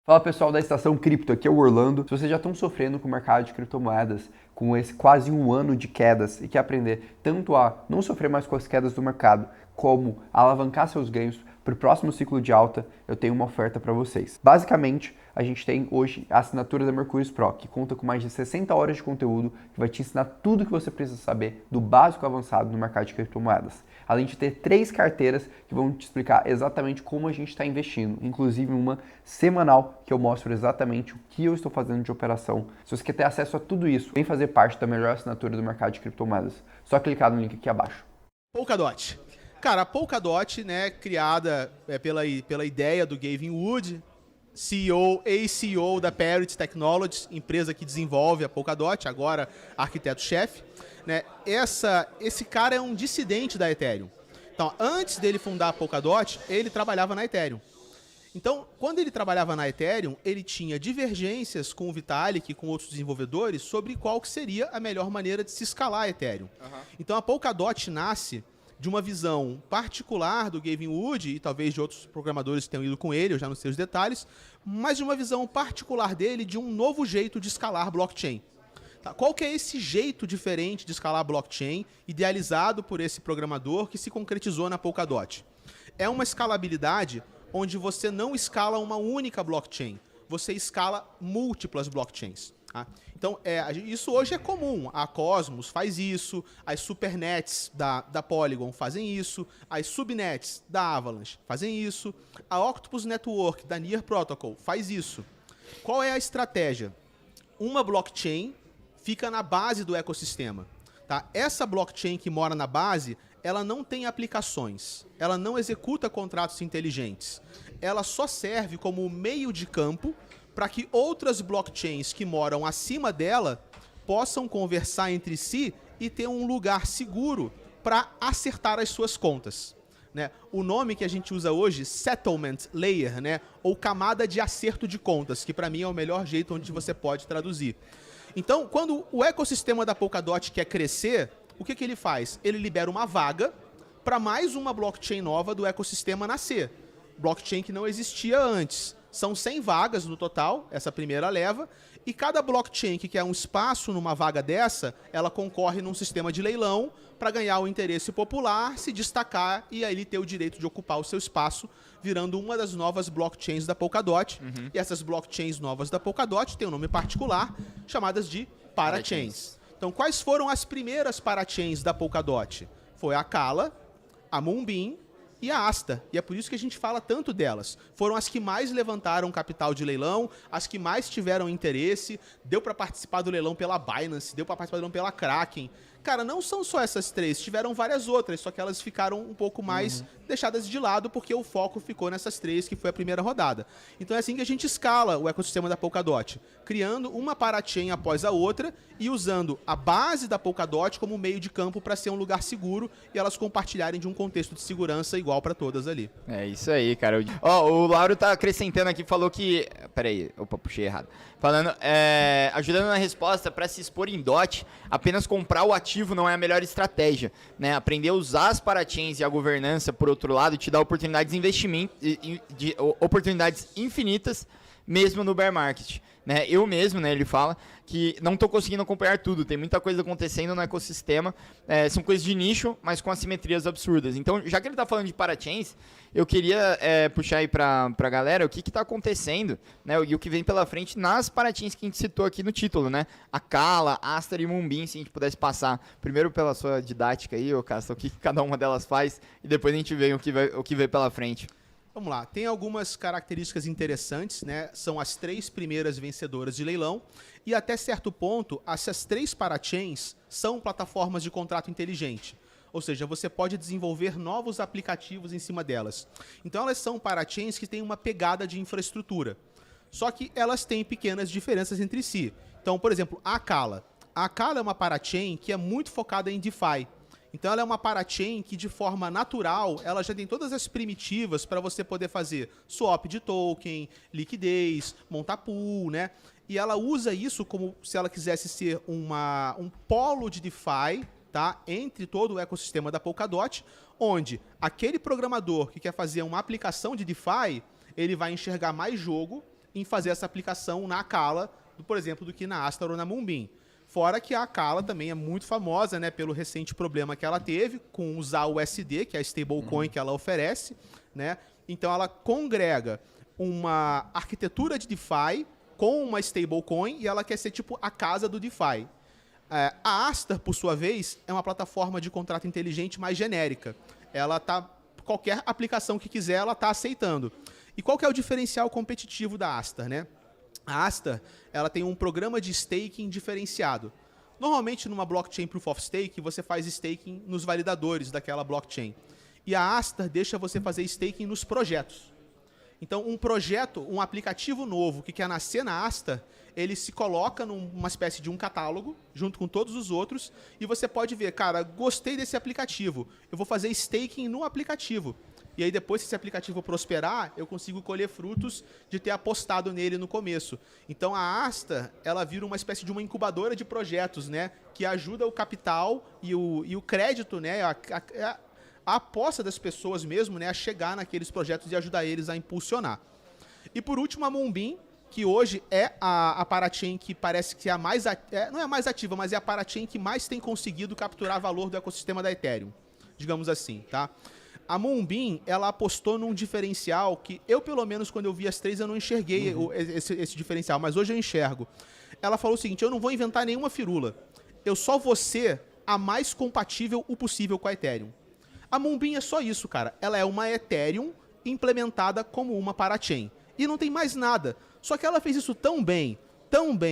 Fala pessoal da Estação Cripto, aqui é o Orlando. Se vocês já estão sofrendo com o mercado de criptomoedas, com esse quase um ano de quedas e quer aprender tanto a não sofrer mais com as quedas do mercado, como a alavancar seus ganhos para o próximo ciclo de alta, eu tenho uma oferta para vocês. Basicamente, a gente tem hoje a assinatura da Mercúrio Pro, que conta com mais de 60 horas de conteúdo que vai te ensinar tudo o que você precisa saber do básico ao avançado no mercado de criptomoedas. Além de ter 3 carteiras que vão te explicar exatamente como a gente está investindo, inclusive uma semanal que eu mostro exatamente o que eu estou fazendo de operação. Se você quer ter acesso a tudo isso, vem fazer parte da melhor assinatura do mercado de criptomoedas. Só clicar no link aqui abaixo. Polkadot. Cara, a Polkadot, né, criada pela ideia do Gavin Wood, ex-CEO da Parity Technologies, empresa que desenvolve a Polkadot, agora arquiteto-chefe, né? Esse cara é um dissidente da Ethereum. Então, antes dele fundar a Polkadot, ele trabalhava na Ethereum. Então, quando ele trabalhava na Ethereum, ele tinha divergências com o Vitalik e com outros desenvolvedores sobre qual que seria a melhor maneira de se escalar a Ethereum. Então, a Polkadot nasce de uma visão particular do Gavin Wood, e talvez de outros programadores que tenham ido com ele, eu já não sei os detalhes, mas de uma visão particular dele de um novo jeito de escalar blockchain. Tá? Qual que é esse jeito diferente de escalar blockchain, idealizado por esse programador que se concretizou na Polkadot? É uma escalabilidade onde você não escala uma única blockchain, você escala múltiplas blockchains. Tá? Então, isso hoje é comum. A Cosmos faz isso, as Supernets da Polygon fazem isso, as Subnets da Avalanche fazem isso, a Octopus Network da Near Protocol faz isso. Qual é a estratégia? Uma blockchain fica na base do ecossistema. Tá? Essa blockchain que mora na base, ela não tem aplicações, ela não executa contratos inteligentes, ela só serve como meio de campo para que outras blockchains que moram acima dela possam conversar entre si e ter um lugar seguro para acertar as suas contas. Né? O nome que a gente usa hoje, Settlement Layer, né? Ou camada de acerto de contas, que para mim é o melhor jeito onde você pode traduzir. Então, quando o ecossistema da Polkadot quer crescer, o que ele faz? Ele libera uma vaga para mais uma blockchain nova do ecossistema nascer. Blockchain que não existia antes. São 100 vagas no total, essa primeira leva, e cada blockchain que quer um espaço numa vaga dessa, ela concorre num sistema de leilão para ganhar o interesse popular, se destacar e aí ter o direito de ocupar o seu espaço, virando uma das novas blockchains da Polkadot. E essas blockchains novas da Polkadot têm um nome particular, chamadas de parachains. Então, quais foram as primeiras parachains da Polkadot? Foi a Kala, a Moonbeam e a Asta, e é por isso que a gente fala tanto delas. Foram as que mais levantaram capital de leilão, as que mais tiveram interesse, deu para participar do leilão pela Binance, deu para participar do leilão pela Kraken. Cara, não são só essas 3, tiveram várias outras, só que elas ficaram um pouco mais deixadas de lado, porque o foco ficou nessas 3, que foi a primeira rodada. Então é assim que a gente escala o ecossistema da Polkadot, criando uma parachain após a outra e usando a base da Polkadot como meio de campo para ser um lugar seguro e elas compartilharem de um contexto de segurança igual para todas ali. É isso aí, cara. Ó, o Lauro tá acrescentando aqui, falou que... Peraí, opa, puxei errado. Falando, ajudando na resposta, para se expor em DOT, apenas comprar o ativo não é a melhor estratégia, né? Aprender a usar as parachains e a governança, por outro lado, te dá oportunidades de investimento, oportunidades infinitas, mesmo no bear market. Né? Eu mesmo, né, ele fala que não estou conseguindo acompanhar tudo, tem muita coisa acontecendo no ecossistema, são coisas de nicho, mas com assimetrias absurdas. Então, já que ele está falando de parachains, eu queria puxar aí para a galera o que está acontecendo, né, e o que vem pela frente nas parachains que a gente citou aqui no título, né? A Kala, Astar e Moonbeam, se a gente pudesse passar primeiro pela sua didática aí, Casta, o que cada uma delas faz, e depois a gente vê o que vem pela frente. Vamos lá, tem algumas características interessantes, né? São as 3 primeiras vencedoras de leilão e até certo ponto, essas 3 parachains são plataformas de contrato inteligente. Ou seja, você pode desenvolver novos aplicativos em cima delas. Então elas são parachains que têm uma pegada de infraestrutura. Só que elas têm pequenas diferenças entre si. Então, por exemplo, a Kala. A Kala é uma parachain que é muito focada em DeFi. Então ela é uma parachain que de forma natural, ela já tem todas as primitivas para você poder fazer swap de token, liquidez, montar pool, né? E ela usa isso como se ela quisesse ser um polo de DeFi, tá? Entre todo o ecossistema da Polkadot, onde aquele programador que quer fazer uma aplicação de DeFi, ele vai enxergar mais jogo em fazer essa aplicação na Acala, por exemplo, do que na Astar ou na Moonbeam. Fora que a Acala também é muito famosa, né, pelo recente problema que ela teve com usar o USD, que é a stablecoin que ela oferece, né? Então ela congrega uma arquitetura de DeFi com uma stablecoin e ela quer ser tipo a casa do DeFi. A Astar, por sua vez, é uma plataforma de contrato inteligente mais genérica. Ela tá, qualquer aplicação que quiser, ela está aceitando. E qual que é o diferencial competitivo da Astar, né? A Astar, ela tem um programa de staking diferenciado. Normalmente, numa blockchain Proof of Stake, você faz staking nos validadores daquela blockchain. E a Astar deixa você fazer staking nos projetos. Então, um projeto, um aplicativo novo que quer nascer na Astar, ele se coloca numa espécie de um catálogo, junto com todos os outros, e você pode ver, cara, gostei desse aplicativo, eu vou fazer staking no aplicativo. E aí depois, se esse aplicativo prosperar, eu consigo colher frutos de ter apostado nele no começo. Então a Astar, ela vira uma espécie de uma incubadora de projetos, né? Que ajuda o capital e o crédito, né? A aposta das pessoas mesmo, né? A chegar naqueles projetos e ajudar eles a impulsionar. E por último, a Moonbeam, que hoje é a parachain que parece que é a mais... não é a mais ativa, mas é a parachain que mais tem conseguido capturar valor do ecossistema da Ethereum. Digamos assim, tá? A Moonbeam, ela apostou num diferencial que eu, pelo menos, quando eu vi as três, eu não enxerguei esse diferencial, mas hoje eu enxergo. Ela falou o seguinte, eu não vou inventar nenhuma firula. Eu só vou ser a mais compatível o possível com a Ethereum. A Moonbeam é só isso, cara. Ela é uma Ethereum implementada como uma parachain. E não tem mais nada. Só que ela fez isso tão bem,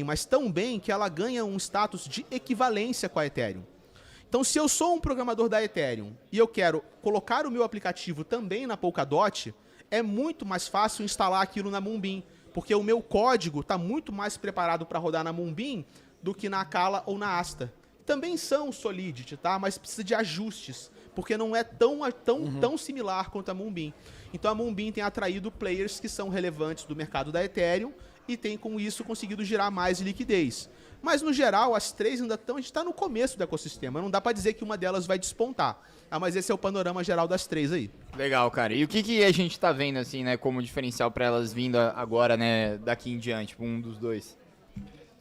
mas tão bem, que ela ganha um status de equivalência com a Ethereum. Então, se eu sou um programador da Ethereum e eu quero colocar o meu aplicativo também na Polkadot, é muito mais fácil instalar aquilo na Moonbeam, porque o meu código está muito mais preparado para rodar na Moonbeam do que na Acala ou na Astar. Também são Solidity, tá? Mas precisa de ajustes, porque não é tão similar quanto a Moonbeam. Então, a Moonbeam tem atraído players que são relevantes do mercado da Ethereum e tem, com isso, conseguido girar mais liquidez. Mas, no geral, as três ainda estão... A gente está no começo do ecossistema. Não dá para dizer que uma delas vai despontar. Mas esse é o panorama geral das três aí. Legal, cara. E o que a gente tá vendo, assim, né, como diferencial para elas vindo agora, né, daqui em diante, tipo, um dos dois?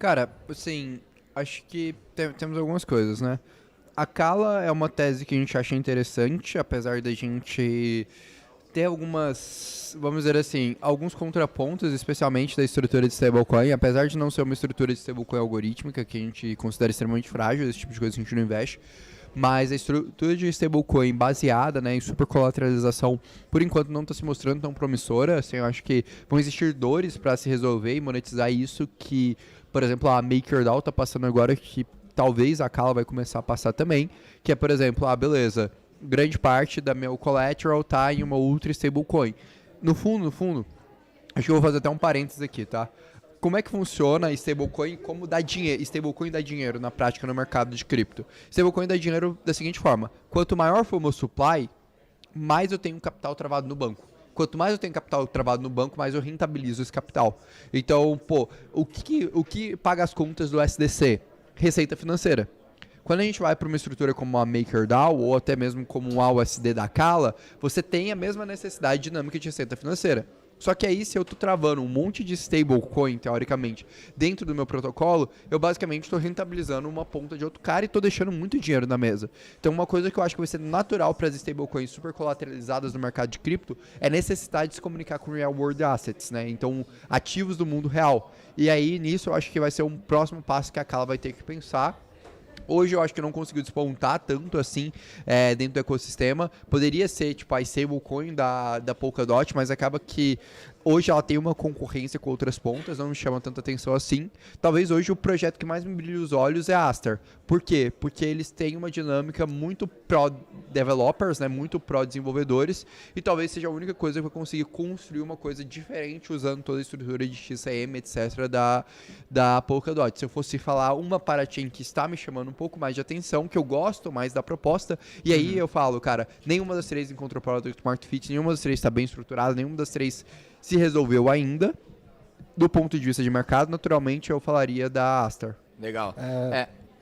Cara, assim, acho que temos algumas coisas, né? A Acala é uma tese que a gente acha interessante, apesar da gente ter algumas, vamos dizer assim, alguns contrapontos, especialmente da estrutura de stablecoin, apesar de não ser uma estrutura de stablecoin algorítmica, que a gente considera extremamente frágil, esse tipo de coisa que a gente não investe, mas a estrutura de stablecoin baseada, né, em supercolateralização, por enquanto não está se mostrando tão promissora. Assim, eu acho que vão existir dores para se resolver e monetizar isso que, por exemplo, a MakerDAO está passando agora, que talvez a Acala vai começar a passar também, que é, por exemplo, beleza, grande parte da meu collateral tá em uma outra stablecoin. No fundo, acho que eu vou fazer até um parênteses aqui, tá? Como é que funciona a stablecoin? Como dá dinheiro? Stablecoin dá dinheiro na prática no mercado de cripto. Stablecoin dá dinheiro da seguinte forma: quanto maior for o meu supply, mais eu tenho capital travado no banco. Quanto mais eu tenho capital travado no banco, mais eu rentabilizo esse capital. Então, o que paga as contas do SDC? Receita financeira. Quando a gente vai para uma estrutura como a MakerDAO ou até mesmo como um AUSD da Acala, você tem a mesma necessidade dinâmica de receita financeira. Só que aí, se eu estou travando um monte de stablecoin, teoricamente, dentro do meu protocolo, eu basicamente estou rentabilizando uma ponta de outro cara e estou deixando muito dinheiro na mesa. Então, uma coisa que eu acho que vai ser natural para as stablecoins super colateralizadas no mercado de cripto é a necessidade de se comunicar com real world assets, né? Então, ativos do mundo real. E aí, nisso, eu acho que vai ser um próximo passo que a Acala vai ter que pensar. Hoje eu acho que não conseguiu despontar tanto assim dentro do ecossistema. Poderia ser tipo a stablecoin da Polkadot, mas acaba que hoje ela tem uma concorrência com outras pontas, não me chama tanta atenção assim. Talvez hoje o projeto que mais me brilha os olhos é a Astar. Por quê? Porque eles têm uma dinâmica muito pró-developers, né? Muito pró-desenvolvedores, e talvez seja a única coisa que vai conseguir construir uma coisa diferente usando toda a estrutura de XAM, etc. da Polkadot. Se eu fosse falar uma parachain que está me chamando um pouco mais de atenção, que eu gosto mais da proposta, e aí eu falo, cara, nenhuma das três encontrou Product Market Fit, nenhuma das três está bem estruturada, nenhuma das três se resolveu ainda. Do ponto de vista de mercado, naturalmente eu falaria da Astar. Legal.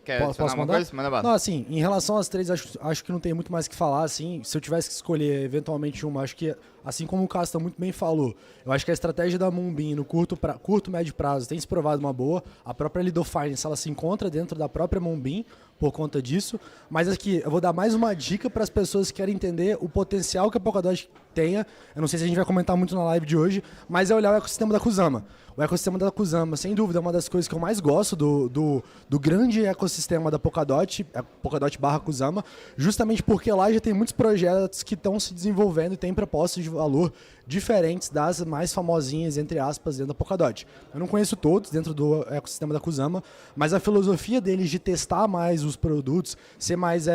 Quer adicionar Posso alguma mandar? coisa? Manda bala. Não, assim, em relação às três, acho que não tem muito mais o que falar, assim, se eu tivesse que escolher eventualmente uma, acho que, assim como o Casta muito bem falou, eu acho que a estratégia da Moonbeam no curto, médio prazo tem se provado uma boa, a própria Lido Finance, ela se encontra dentro da própria Moonbeam por conta disso, mas aqui, eu vou dar mais uma dica para as pessoas que querem entender o potencial que a Polkadot tenha, eu não sei se a gente vai comentar muito na live de hoje, mas é olhar o ecossistema da Kusama. O ecossistema da Kusama, sem dúvida, é uma das coisas que eu mais gosto do grande ecossistema da Polkadot, Polkadot / Kusama, justamente porque lá já tem muitos projetos que estão se desenvolvendo e têm propostas de valor diferentes das mais famosinhas, entre aspas, dentro da Polkadot. Eu não conheço todos dentro do ecossistema da Kusama, mas a filosofia deles de testar mais os produtos, ser mais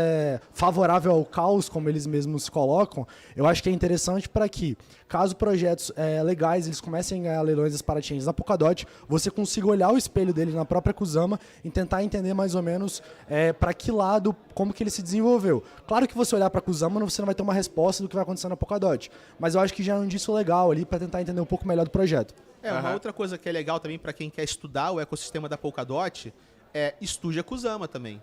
favorável ao caos, como eles mesmos colocam, eu acho que é interessante para que, caso projetos legais eles comecem a ganhar leilões das parachains na Polkadot, você consiga olhar o espelho dele na própria Kusama e tentar entender mais ou menos para que lado, como que ele se desenvolveu. Claro que você olhar para a Kusama, você não vai ter uma resposta do que vai acontecer na Polkadot, mas eu acho que já é um indício legal ali para tentar entender um pouco melhor do projeto. Uma outra coisa que é legal também para quem quer estudar o ecossistema da Polkadot estude a Kusama também.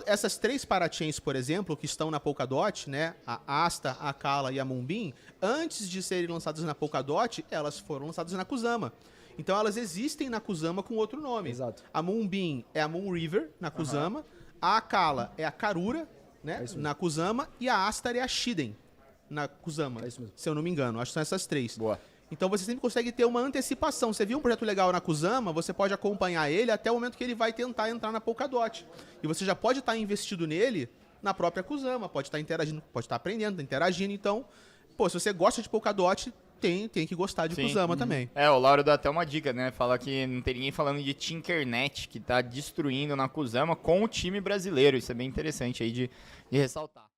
Essas três parachains, por exemplo, que estão na Polkadot, né, a Asta, a Kala e a Moonbeam, antes de serem lançadas na Polkadot, elas foram lançadas na Kusama. Então elas existem na Kusama com outro nome. Exato. A Moonbeam é a Moonriver na Kusama, a Kala é a Karura, né, na Kusama, e a Astar é a Shiden na Kusama, se eu não me engano. Acho que são essas três. Boa. Então você sempre consegue ter uma antecipação. Você viu um projeto legal na Kusama, você pode acompanhar ele até o momento que ele vai tentar entrar na Polkadot. E você já pode estar investido nele na própria Kusama, pode estar interagindo, pode estar aprendendo, interagindo. Então, se você gosta de Polkadot, tem que gostar de Kusama também. O Lauro dá até uma dica, né? Fala que não tem ninguém falando de Tinkernet, que tá destruindo na Kusama com o time brasileiro. Isso é bem interessante aí de ressaltar.